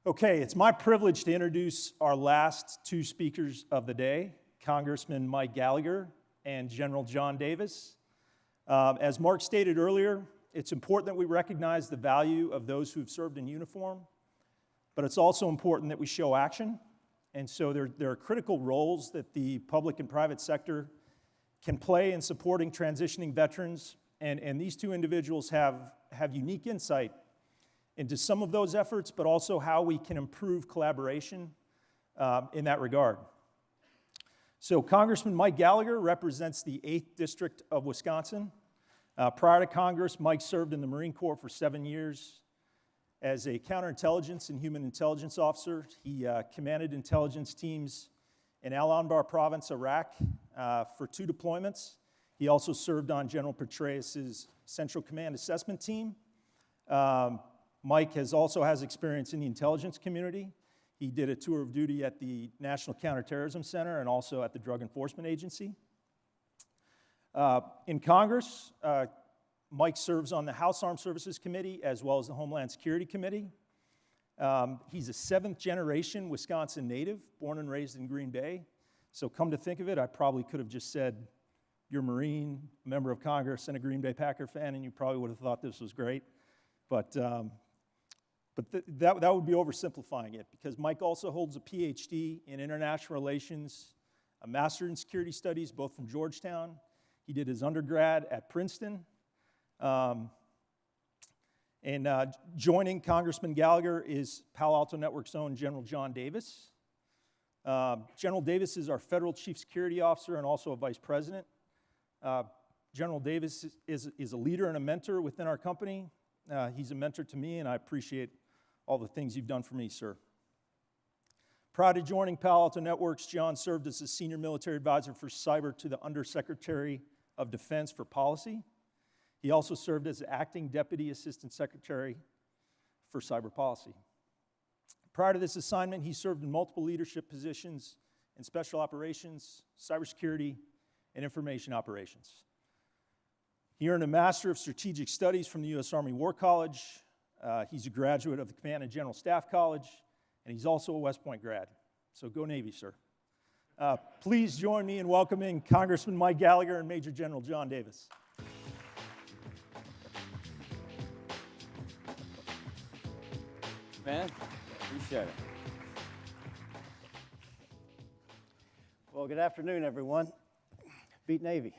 Okay, it's my privilege to introduce our last two speakers of the day, Congressman Mike Gallagher and General John Davis. As Mark stated earlier, it's important that we recognize the value of those who've served in uniform, but it's also important that we show action. And so there are critical roles that the public and private sector can play in supporting transitioning veterans, and these two individuals have unique insight into some of those efforts, but also how we can improve collaboration in that regard. So Congressman Mike Gallagher represents the 8th District of Wisconsin. Prior to Congress, Mike served in the Marine Corps for 7 years as a counterintelligence and human intelligence officer. He commanded intelligence teams in Al Anbar Province, Iraq, for 2 deployments. He also served on General Petraeus' Central Command Assessment Team. Mike also has experience in the intelligence community. He did a tour of duty at the National Counterterrorism Center and also at the Drug Enforcement Agency. In Congress, Mike serves on the House Armed Services Committee as well as the Homeland Security Committee. He's a 7th-generation Wisconsin native, born and raised in Green Bay. So come to think of it, I probably could have just said, you're a Marine, a member of Congress, and a Green Bay Packer fan, and you probably would have thought this was great. But that would be oversimplifying it, because Mike also holds a PhD in international relations, a master's in security studies, both from Georgetown. He did his undergrad at Princeton. Joining Congressman Gallagher is Palo Alto Network's own General John Davis. General Davis is our federal chief security officer and also a vice president. General Davis is a leader and a mentor within our company. He's a mentor to me, and I appreciate all the things you've done for me, sir. Prior to joining Palo Alto Networks, John served as a senior military advisor for cyber to the Undersecretary of Defense for Policy. He also served as acting Deputy Assistant Secretary for Cyber Policy. Prior to this assignment, he served in multiple leadership positions in special operations, cybersecurity, and information operations. He earned a Master of Strategic Studies from the U.S. Army War College. He's a graduate of the Command and General Staff College, and he's also a West Point grad. So go Navy, sir. Please join me in welcoming Congressman Mike Gallagher and Major General John Davis. Man, appreciate it. Well, good afternoon, everyone. Beat Navy.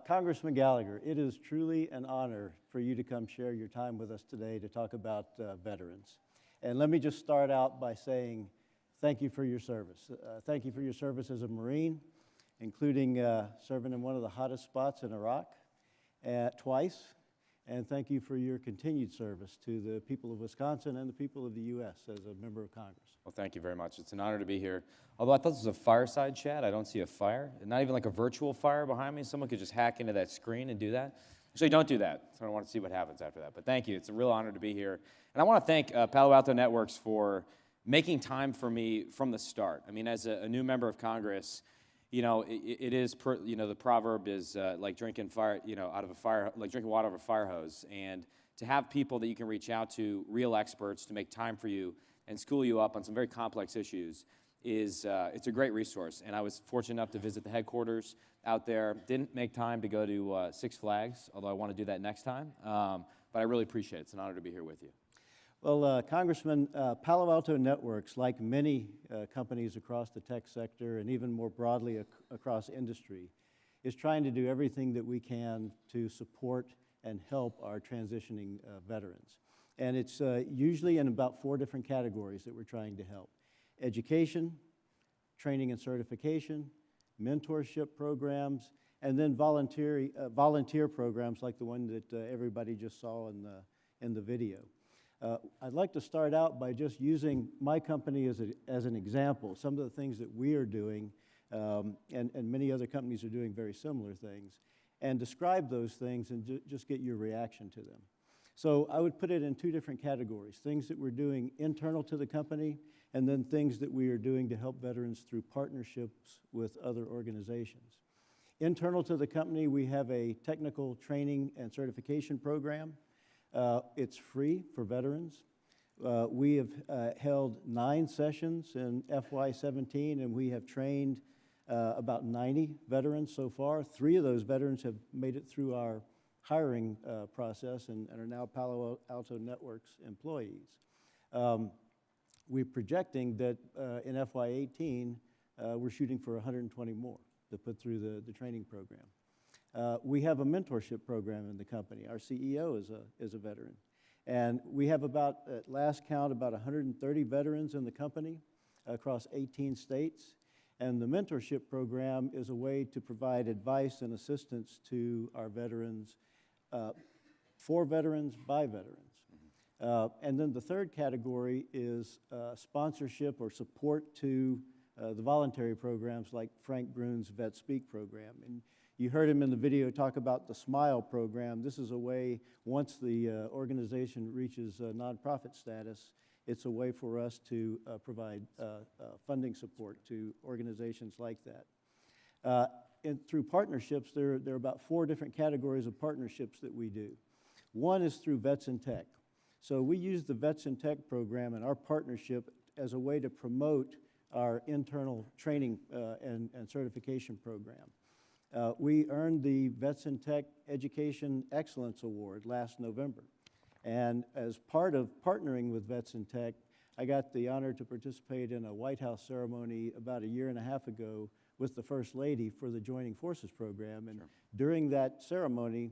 Congressman Gallagher, it is truly an honor for you to come share your time with us today to talk about veterans. And let me just start out by saying thank you for your service. Thank you for your service as a Marine, including serving in one of the hottest spots in Iraq twice. And thank you for your continued service to the people of Wisconsin and the people of the U.S. as a member of Congress. Well, thank you very much. It's an honor to be here. Although I thought this was a fireside chat, I don't see a fire. Not even like a virtual fire behind me. Someone could just hack into that screen and do that. Actually, don't do that. So I want to see what happens after that. But thank you. It's a real honor to be here. And I want to thank Palo Alto Networks for making time for me from the start. I mean, as a new member of Congress, you know, the proverb is like drinking fire, out of a fire, like drinking water out of a fire hose. And to have people that you can reach out to, real experts, to make time for you and school you up on some very complex issues it's a great resource. And I was fortunate enough to visit the headquarters out there. Didn't make time to go to Six Flags, although I want to do that next time. But I really appreciate it. It's an honor to be here with you. Well, Congressman, Palo Alto Networks, like many companies across the tech sector and even more broadly across industry, is trying to do everything that we can to support and help our transitioning veterans. And it's usually in about 4 different categories that we're trying to help: education, training and certification, mentorship programs, and then volunteer programs like the one that everybody just saw in the video. I'd like to start out by just using my company as an example. Some of the things that we are doing, and many other companies are doing very similar things, and describe those things and just get your reaction to them. So I would put it in 2 different categories: things that we're doing internal to the company, and then things that we are doing to help veterans through partnerships with other organizations. Internal to the company, we have a technical training and certification program. It's free for veterans. We have held 9 sessions in FY17, and we have trained about 90 veterans so far. 3 of those veterans have made it through our hiring process and are now Palo Alto Networks employees. We're projecting that in FY18, we're shooting for 120 more to put through the training program. We have a mentorship program in the company. Our CEO is a veteran. And we have about, at last count, about 130 veterans in the company across 18 states. And the mentorship program is a way to provide advice and assistance to our veterans, for veterans, by veterans. And then the third category is sponsorship or support to the voluntary programs like Frank Brune's Vet Speak program. And you heard him in the video talk about the SMILE program. This is a way, once the organization reaches nonprofit status, it's a way for us to provide funding support to organizations like that. And through partnerships, there are about 4 different categories of partnerships that we do. One is through Vets in Tech. So we use the Vets in Tech program and our partnership as a way to promote our internal training and certification program. We earned the Vets in Tech Education Excellence Award last November. And as part of partnering with Vets in Tech, I got the honor to participate in a White House ceremony about a year and a half ago with the First Lady for the Joining Forces program. And during that ceremony,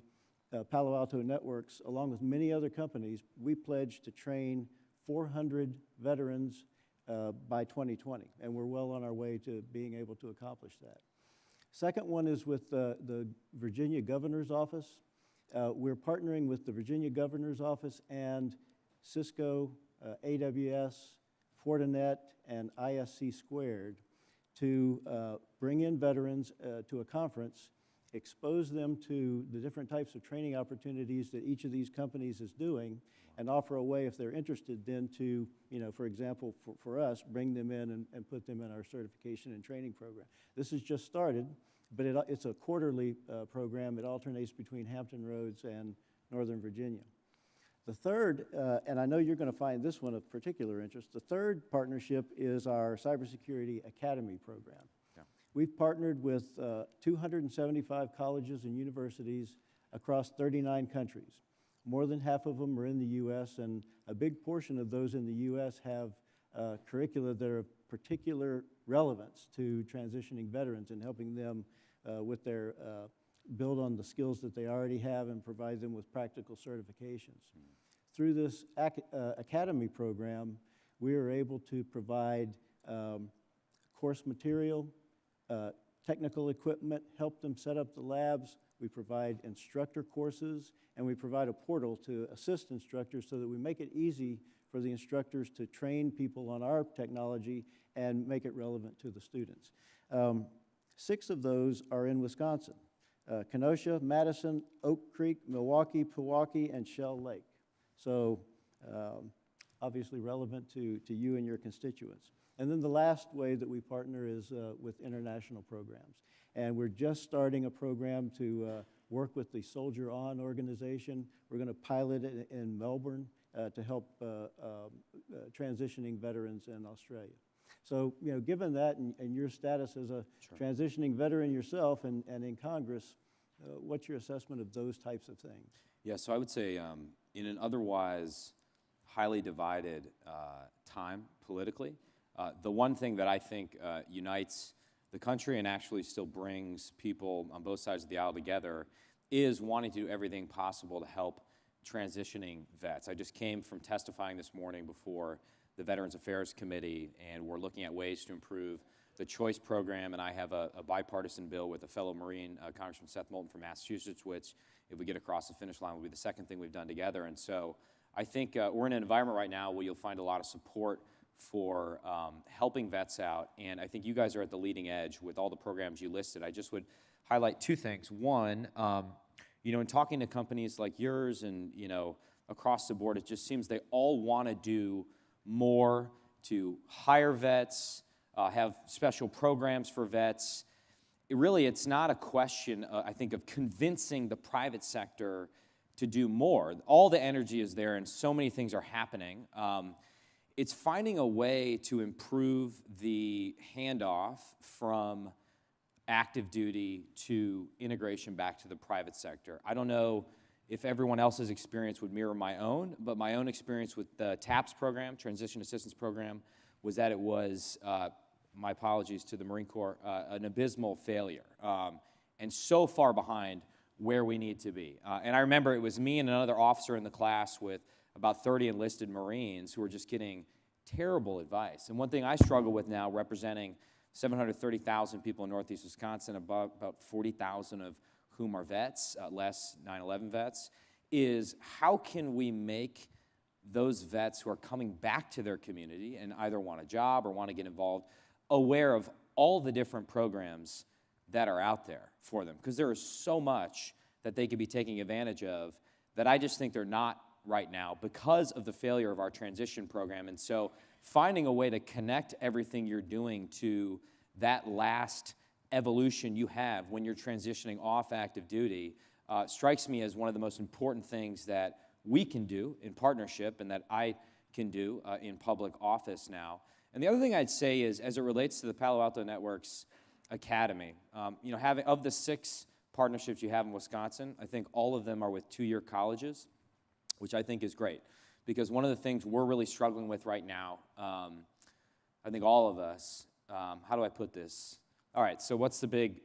Palo Alto Networks, along with many other companies, we pledged to train 400 veterans by 2020. And we're well on our way to being able to accomplish that. Second one is with the Virginia Governor's Office. We're partnering with the Virginia Governor's Office and Cisco, AWS, Fortinet, and ISC Squared to bring in veterans to a conference, expose them to the different types of training opportunities that each of these companies is doing, and offer a way, if they're interested, then to, for example, for us, bring them in and put them in our certification and training program. This has just started, but it's a quarterly program. It alternates between Hampton Roads and Northern Virginia. The third, and I know you're going to find this one of particular interest, the third partnership is our Cybersecurity Academy program. Yeah. We've partnered with 275 colleges and universities across 39 countries. More than half of them are in the U.S., and a big portion of those in the U.S. have curricula that are of particular relevance to transitioning veterans and helping them with their build on the skills that they already have and provide them with practical certifications. Through this academy program, we are able to provide course material, technical equipment, help them set up the labs. We provide instructor courses, and we provide a portal to assist instructors so that we make it easy for the instructors to train people on our technology and make it relevant to the students. 6 of those are in Wisconsin: Kenosha, Madison, Oak Creek, Milwaukee, Pewaukee, and Shell Lake. So obviously relevant to you and your constituents. And then the last way that we partner is with international programs. And we're just starting a program to work with the Soldier On organization. We're going to pilot it in Melbourne to help transitioning veterans in Australia. So, given that and your status as a transitioning veteran yourself and in Congress, what's your assessment of those types of things? Yeah, so I would say in an otherwise highly divided time politically, the one thing that I think unites the country and actually still brings people on both sides of the aisle together is wanting to do everything possible to help transitioning vets. I just came from testifying this morning before the Veterans Affairs Committee, and we're looking at ways to improve the CHOICE program, and I have a bipartisan bill with a fellow Marine, Congressman Seth Moulton from Massachusetts, which, if we get across the finish line, will be the second thing we've done together. And so I think we're in an environment right now where you'll find a lot of support for helping vets out, and I think you guys are at the leading edge with all the programs you listed. I just would highlight 2 things. One, in talking to companies like yours and, across the board, it just seems they all want to do more to hire vets, have special programs for vets. It's not a question, I think, of convincing the private sector to do more. All the energy is there, and so many things are happening. It's finding a way to improve the handoff from active duty to integration back to the private sector. I don't know if everyone else's experience would mirror my own, but my own experience with the TAPS program, Transition Assistance Program, was that it was, my apologies to the Marine Corps, an abysmal failure, and so far behind where we need to be. And I remember it was me and another officer in the class with about 30 enlisted Marines who were just getting terrible advice. And one thing I struggle with now, representing 730,000 people in Northeast Wisconsin, about 40,000 of whom are vets, less 9/11 vets, is how can we make those vets who are coming back to their community and either want a job or want to get involved aware of all the different programs that are out there for them? Because there is so much that they could be taking advantage of that I just think they're not right now because of the failure of our transition program. And so finding a way to connect everything you're doing to that last evolution you have when you're transitioning off active duty strikes me as one of the most important things that we can do in partnership and that I can do in public office now. And the other thing I'd say is, as it relates to the Palo Alto Networks Academy, having of the 6 partnerships you have in Wisconsin, I think all of them are with 2-year colleges, which I think is great. Because one of the things we're really struggling with right now, I think all of us, how do I put this? All right, so what's the big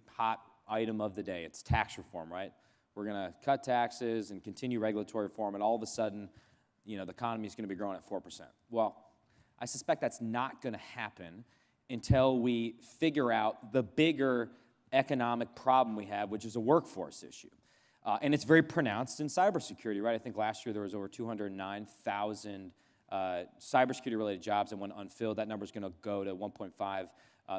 hot item of the day? It's tax reform, right? We're going to cut taxes and continue regulatory reform, and all of a sudden, the economy is going to be growing at 4%. Well, I suspect that's not going to happen until we figure out the bigger economic problem we have, which is a workforce issue. And it's very pronounced in cybersecurity, right? I think last year there was over 209,000 cybersecurity-related jobs that went unfilled. That number is going to go to 1.5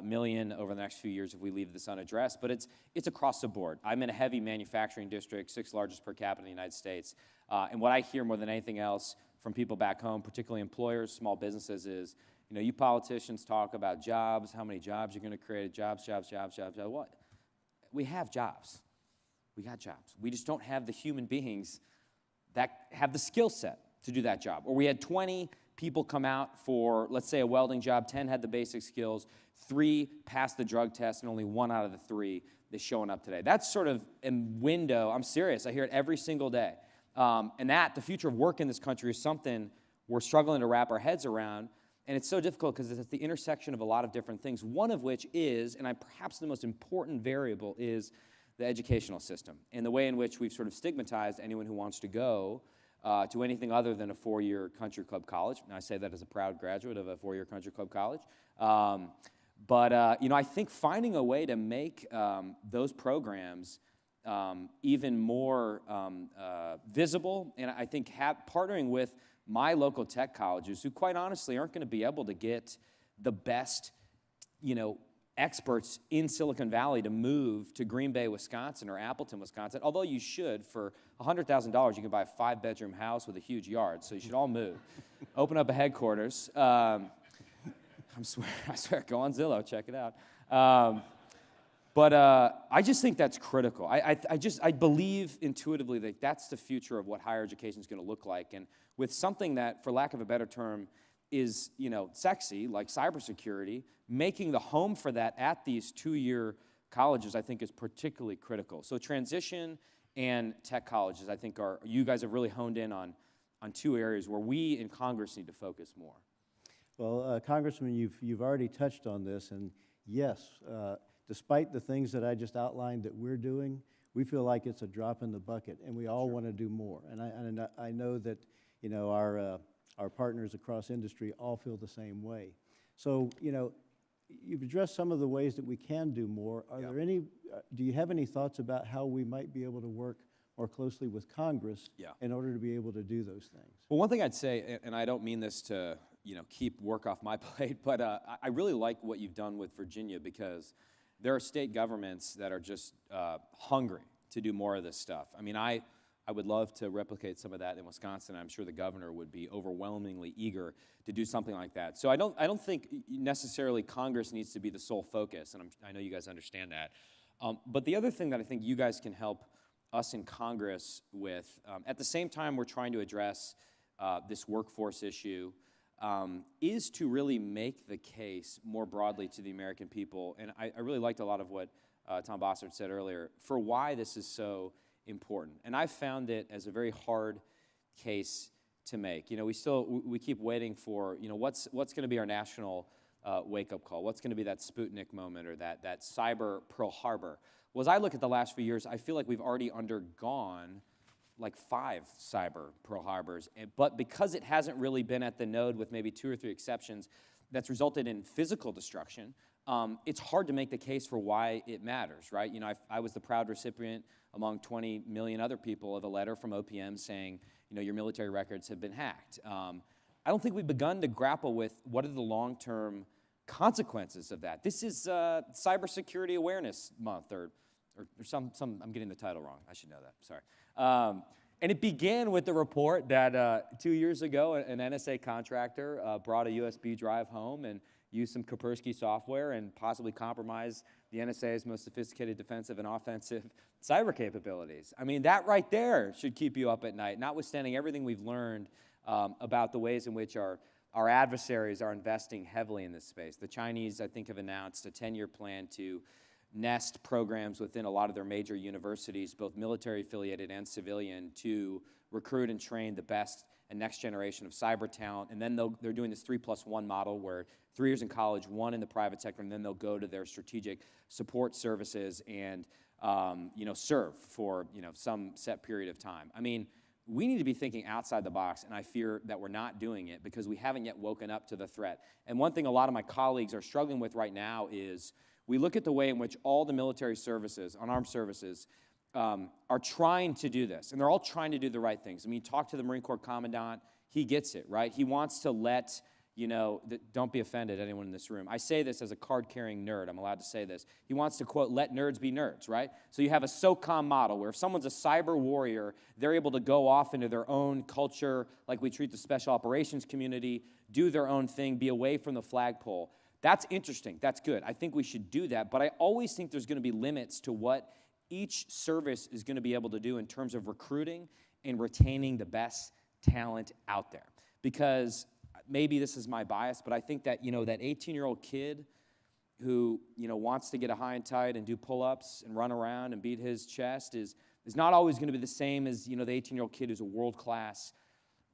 million over the next few years if we leave this unaddressed. But it's across the board. I'm in a heavy manufacturing district, 6th largest per capita in the United States. And what I hear more than anything else from people back home, particularly employers, small businesses, is, you politicians talk about jobs, how many jobs you're going to create, jobs. What? We have jobs. We got jobs. We just don't have the human beings that have the skill set to do that job. Or we had 20 people come out for, let's say, a welding job, 10 had the basic skills, 3 passed the drug test, and only 1 out of the 3 is showing up today. That's sort of a window. I'm serious. I hear it every single day. And the future of work in this country is something we're struggling to wrap our heads around. And it's so difficult because it's at the intersection of a lot of different things, one of which is, and perhaps the most important variable, is the educational system and the way in which we've sort of stigmatized anyone who wants to go to anything other than a 4-year country club college. And I say that as a proud graduate of a 4-year country club college. But I think finding a way to make those programs even more visible, and I think partnering with my local tech colleges, who quite honestly aren't going to be able to get the best, experts in Silicon Valley to move to Green Bay, Wisconsin, or Appleton, Wisconsin. Although you should, for $100,000, you can buy a 5-bedroom house with a huge yard. So you should all move. Open up a headquarters. I swear, go on Zillow, check it out. But I just think that's critical. I believe intuitively that that's the future of what higher education is going to look like. And with something that, for lack of a better term, is sexy, like cybersecurity, making the home for that at these 2-year colleges, I think, is particularly critical. So transition and tech colleges, I think, you guys have really honed in on 2 areas where we in Congress need to focus more. Well, Congressman, you've already touched on this, and yes, despite the things that I just outlined that we're doing, we feel like it's a drop in the bucket, and we all want to do more. And I know that our partners across industry all feel the same way. So you've addressed some of the ways that we can do more. Do you have any thoughts about how we might be able to work more closely with Congress in order to be able to do those things? Well, one thing I'd say, and I don't mean this to keep work off my plate, but I really like what you've done with Virginia, because there are state governments that are just hungry to do more of this stuff. I mean, I would love to replicate some of that in Wisconsin. I'm sure the governor would be overwhelmingly eager to do something like that. So I don't think necessarily Congress needs to be the sole focus, and I know you guys understand that. But the other thing that I think you guys can help us in Congress with, at the same time we're trying to address this workforce issue, is to really make the case more broadly to the American people. And I really liked a lot of what Tom Bossert said earlier for why this is so important. And I found it as a very hard case to make. You know, we keep waiting for, you know, what's going to be our national wake-up call? What's going to be that Sputnik moment or that cyber Pearl Harbor? Well, as I look at the last few years, I feel like we've already undergone like 5 cyber Pearl Harbors, but because it hasn't really been at the node with maybe 2 or 3 exceptions, that's resulted in physical destruction, it's hard to make the case for why it matters, right? You know, I was the proud recipient among 20 million other people of a letter from OPM saying, you know, your military records have been hacked. I don't think we've begun to grapple with what are the long-term consequences of that. This is Cybersecurity Awareness Month, or some, I'm getting the title wrong. I should know that, sorry. And it began with the report that 2 years ago, an NSA contractor brought a USB drive home and used some Kaspersky software and possibly compromised the NSA's most sophisticated defensive and offensive cyber capabilities. I mean, that right there should keep you up at night, notwithstanding everything we've learned about the ways in which our adversaries are investing heavily in this space. The Chinese, I think, have announced a 10-year plan to nest programs within a lot of their major universities, both military-affiliated and civilian, to recruit and train the best and next generation of cyber talent. And then they're doing this 3+1 model where 3 years in college, 1 in the private sector, and then they'll go to their strategic support services and you know, serve for, you know, some set period of time. I mean, we need to be thinking outside the box, and I fear that we're not doing it because we haven't yet woken up to the threat. And one thing a lot of my colleagues are struggling with right now is we look at the way in which all the military services, unarmed services, are trying to do this, and they're all trying to do the right things. I mean, talk to the Marine Corps Commandant, he gets it, right? He wants to let, you know, don't be offended, anyone in this room. I say this as a card-carrying nerd, I'm allowed to say this. He wants to, quote, let nerds be nerds, right? So you have a SOCOM model where if someone's a cyber warrior, they're able to go off into their own culture, like we treat the special operations community, do their own thing, be away from the flagpole. That's interesting, that's good. I think we should do that, but I always think there's gonna be limits to what each service is gonna be able to do in terms of recruiting and retaining the best talent out there. Because maybe this is my bias, but I think that, you know, that 18-year-old kid who, you know, wants to get a high and tight and do pull-ups and run around and beat his chest is not always gonna be the same as, you know, the 18-year-old kid who's a world-class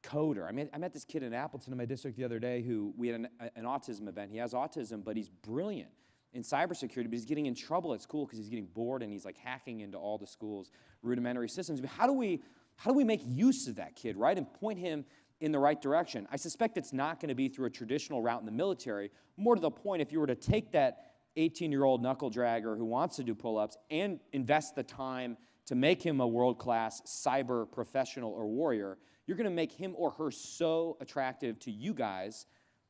coder. I met this kid in Appleton in my district the other day who, we had an autism event. He has autism, but he's brilliant in cybersecurity, but he's getting in trouble at school because he's getting bored and he's like hacking into all the school's rudimentary systems. But how do we make use of that kid, right, and point him in the right direction? I suspect it's not going to be through a traditional route in the military. More to the point, if you were to take that 18-year-old knuckle dragger who wants to do pull-ups and invest the time to make him a world-class cyber professional or warrior, you're going to make him or her so attractive to you guys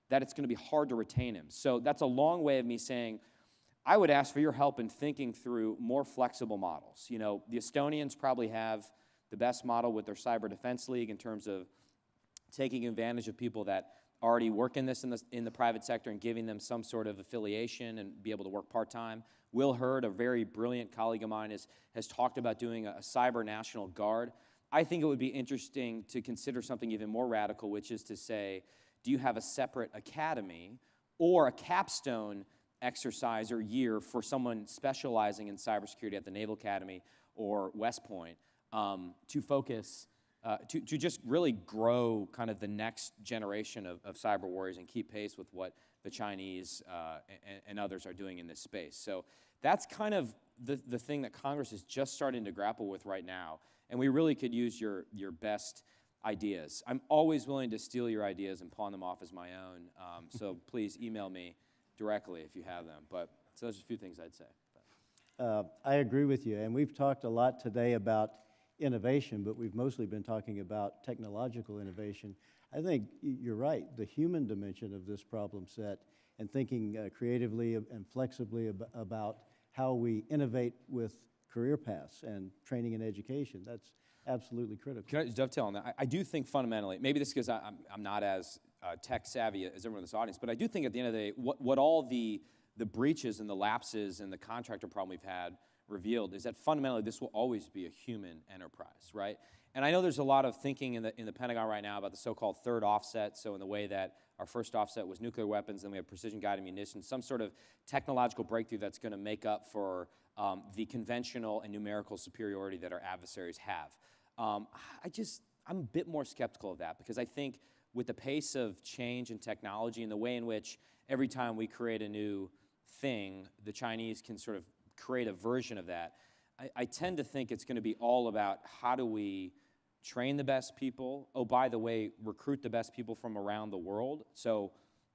that it's going to be hard to retain him. So that's a long way of me saying, I would ask for your help in thinking through more flexible models. You know, the Estonians probably have the best model with their Cyber Defense League in terms of taking advantage of people that already work in this in the private sector and giving them some sort of affiliation and be able to work part-time. Will Hurd, a very brilliant colleague of mine, has talked about doing a cyber national guard. I think it would be interesting to consider something even more radical, which is to say, do you have a separate academy or a capstone exercise or year for someone specializing in cybersecurity at the Naval Academy or West Point to focus, to just really grow kind of the next generation of cyber warriors and keep pace with what the Chinese and others are doing in this space. So that's kind of the thing that Congress is just starting to grapple with right now. And we really could use your best ideas. I'm always willing to steal your ideas and pawn them off as my own. So please email me directly if you have them. But so those are a few things I'd say. I agree with you. And we've talked a lot today about innovation, but we've mostly been talking about technological innovation. I think you're right. The human dimension of this problem set and thinking creatively and flexibly about how we innovate with career paths and training and education, that's absolutely critical. Can I just dovetail on that? I do think fundamentally, maybe this is because I'm not as tech savvy as everyone in this audience, but I do think at the end of the day, what all the breaches and the lapses and the contractor problem we've had revealed is that fundamentally this will always be a human enterprise, right? And I know there's a lot of thinking in the Pentagon right now about the so-called third offset, so in the way that our first offset was nuclear weapons, then we have precision-guided munitions, some sort of technological breakthrough that's going to make up for the conventional and numerical superiority that our adversaries have. I'm a bit more skeptical of that, because I think with the pace of change in technology and the way in which every time we create a new thing, the Chinese can sort of create a version of that, I tend to think it's going to be all about how do we train the best people, oh, by the way, recruit the best people from around the world. So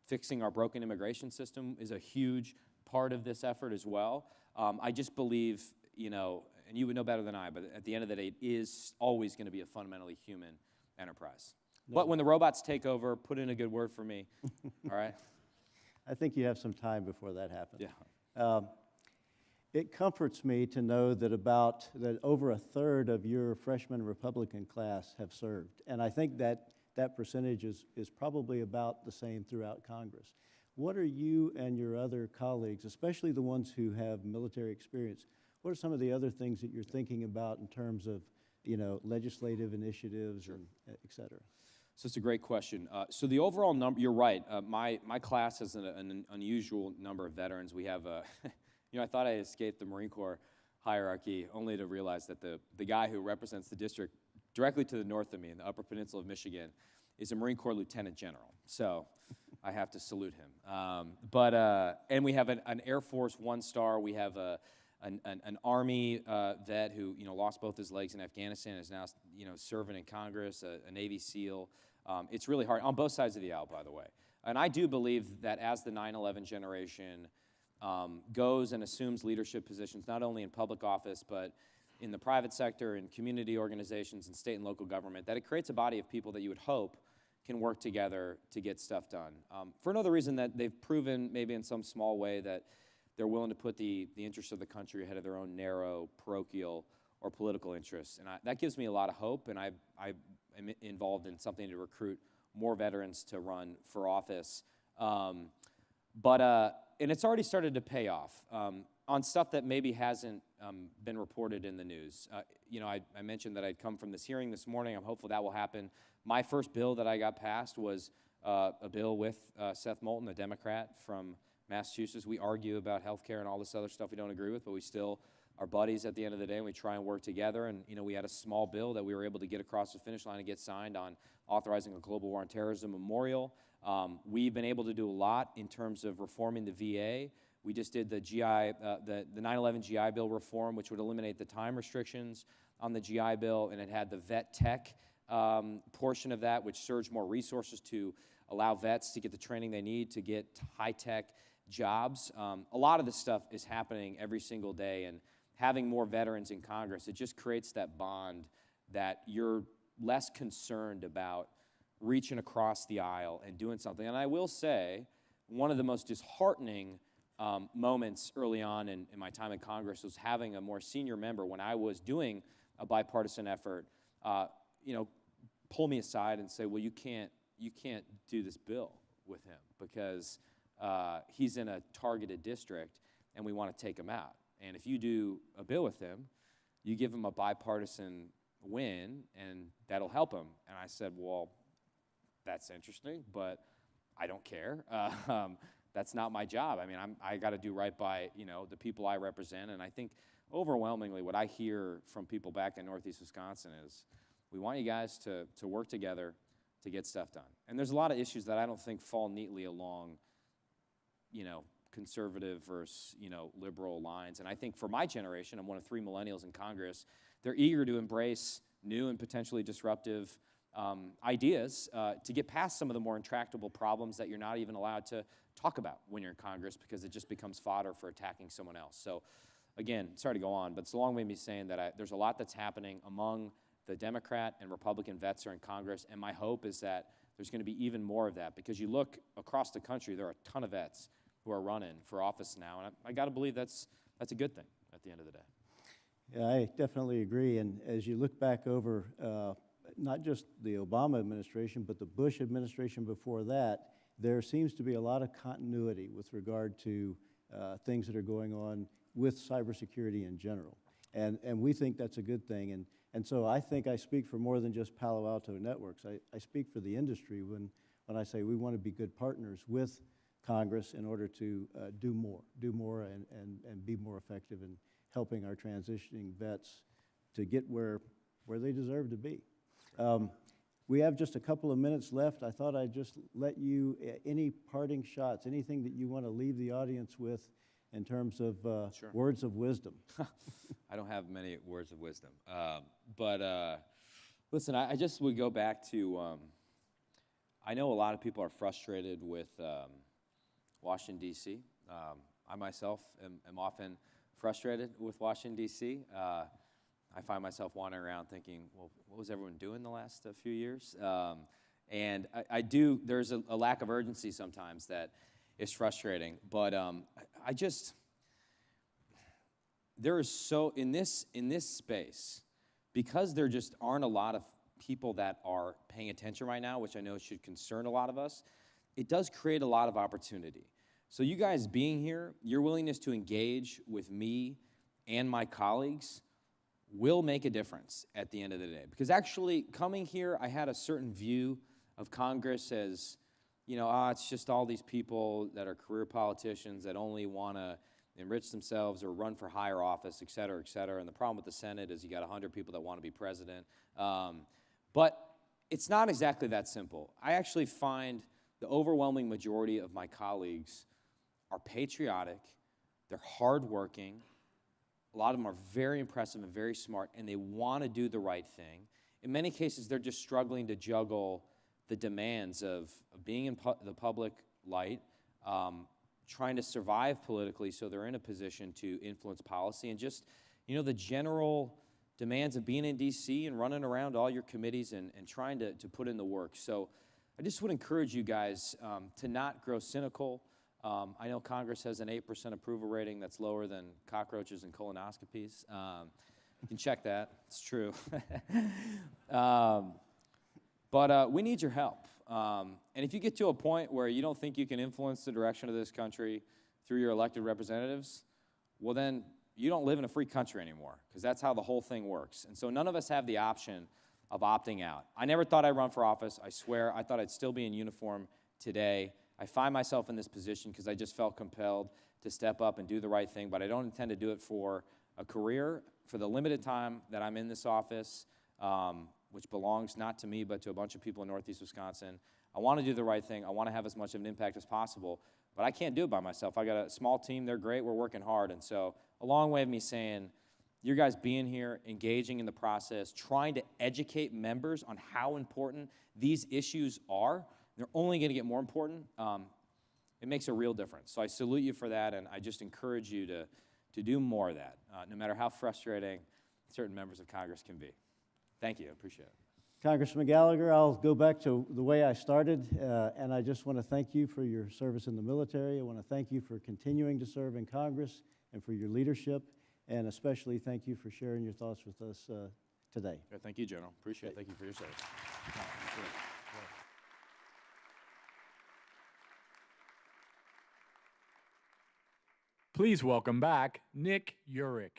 fixing our broken immigration system is a huge part of this effort as well. I just believe, you know, and you would know better than I, but at the end of the day, it is always going to be a fundamentally human enterprise. No. But when the robots take over, put in a good word for me, all right? I think you have some time before that happens. Yeah. It comforts me to know that over a third of your freshman Republican class have served. And I think that percentage is probably about the same throughout Congress. What are you and your other colleagues, especially the ones who have military experience, what are some of the other things that you're thinking about in terms of, you know, legislative initiatives, Sure. and et cetera? So it's a great question. So the overall number, you're right. My class has an unusual number of veterans. We have, you know, I thought I escaped the Marine Corps hierarchy, only to realize that the guy who represents the district directly to the north of me in the Upper Peninsula of Michigan is a Marine Corps Lieutenant General. So I have to salute him. And we have an Air Force 1-star. We have an Army vet who, you know, lost both his legs in Afghanistan, is now, you know, serving in Congress, a Navy SEAL. It's really hard, on both sides of the aisle, by the way. And I do believe that as the 9/11 generation goes and assumes leadership positions, not only in public office, but in the private sector, in community organizations, and state and local government, that it creates a body of people that you would hope can work together to get stuff done. For another reason, that they've proven, maybe in some small way, that they're willing to put the interests of the country ahead of their own narrow, parochial, or political interests. And that gives me a lot of hope, and I am involved in something to recruit more veterans to run for office. And it's already started to pay off on stuff that maybe hasn't been reported in the news. You know, I mentioned that I'd come from this hearing this morning. I'm hopeful that will happen. My first bill that I got passed was a bill with Seth Moulton, a Democrat from Massachusetts. We argue about health care and all this other stuff we don't agree with, but we still are buddies at the end of the day, and we try and work together. And, you know, we had a small bill that we were able to get across the finish line and get signed on authorizing a global war on terrorism memorial. We've been able to do a lot in terms of reforming the VA. We just did the 9/11 GI Bill reform, which would eliminate the time restrictions on the GI Bill, and it had the vet tech portion of that, which surged more resources to allow vets to get the training they need to get high-tech jobs. A lot of this stuff is happening every single day, and having more veterans in Congress, it just creates that bond that you're less concerned about reaching across the aisle and doing something. And I will say, one of the most disheartening moments early on in my time in Congress was having a more senior member, when I was doing a bipartisan effort, you know, pull me aside and say, well, you can't do this bill with him because he's in a targeted district and we want to take him out. And if you do a bill with him, you give him a bipartisan win and that'll help him. And I said, well, that's interesting, but I don't care. That's not my job. I mean, I got to do right by, you know, the people I represent. And I think overwhelmingly what I hear from people back in Northeast Wisconsin is, we want you guys to work together to get stuff done. And there's a lot of issues that I don't think fall neatly along, you know, conservative versus, you know, liberal lines. And I think for my generation, I'm one of 3 millennials in Congress, they're eager to embrace new and potentially disruptive ideas to get past some of the more intractable problems that you're not even allowed to talk about when you're in Congress, because it just becomes fodder for attacking someone else. So again, sorry to go on, but it's a long way of me saying that there's a lot that's happening among the Democrat and Republican vets are in Congress, and my hope is that there's going to be even more of that, because you look across the country, there are a ton of vets who are running for office now, and I got to believe that's a good thing at the end of the day. Yeah, I definitely agree. And as you look back over not just the Obama administration, but the Bush administration before that, there seems to be a lot of continuity with regard to things that are going on with cybersecurity in general. And we think that's a good thing. And so I think I speak for more than just Palo Alto Networks. I speak for the industry when I say we want to be good partners with Congress in order to do more and be more effective in helping our transitioning vets to get where they deserve to be. We have just a couple of minutes left. I thought I'd just let you, any parting shots, anything that you want to leave the audience with in terms of Sure. words of wisdom. I don't have many words of wisdom. But listen, I just would go back to, I know a lot of people are frustrated with Washington, D.C. I myself am often frustrated with Washington, D.C. I find myself wandering around thinking, well, what was everyone doing the last few years? And there's a lack of urgency sometimes that is frustrating. But there is so, in this space, because there just aren't a lot of people that are paying attention right now, which I know should concern a lot of us, it does create a lot of opportunity. So you guys being here, your willingness to engage with me and my colleagues will make a difference at the end of the day. Because actually, coming here, I had a certain view of Congress as, it's just all these people that are career politicians that only want to enrich themselves or run for higher office, et cetera, et cetera. And the problem with the Senate is you got 100 people that want to be president. But it's not exactly that simple. I actually find the overwhelming majority of my colleagues are patriotic, they're hardworking, a lot of them are very impressive and very smart, and they want to do the right thing. In many cases, they're just struggling to juggle the demands of being in the public light, trying to survive politically so they're in a position to influence policy, and just, the general demands of being in D.C. and running around all your committees and trying to put in the work. So I just would encourage you guys to not grow cynical. I know Congress has an 8% approval rating that's lower than cockroaches and colonoscopies. You can check that. It's true. But we need your help. And if you get to a point where you don't think you can influence the direction of this country through your elected representatives, well then you don't live in a free country anymore, because that's how the whole thing works. And so none of us have the option of opting out. I never thought I'd run for office. I swear, I thought I'd still be in uniform today. I find myself in this position because I just felt compelled to step up and do the right thing, but I don't intend to do it for a career. For the limited time that I'm in this office, which belongs not to me but to a bunch of people in Northeast Wisconsin, I want to do the right thing. I want to have as much of an impact as possible, but I can't do it by myself. I got a small team. They're great. We're working hard. And so a long way of me saying, you guys being here, engaging in the process, trying to educate members on how important these issues are, they're only going to get more important. It makes a real difference. So I salute you for that, and I just encourage you to do more of that, no matter how frustrating certain members of Congress can be. Thank you. I appreciate it. Congressman Gallagher, I'll go back to the way I started, and I just want to thank you for your service in the military. I want to thank you for continuing to serve in Congress and for your leadership, and especially thank you for sharing your thoughts with us today. Yeah, thank you, General. Appreciate it. Thank you for your service. Please welcome back Nick Urich.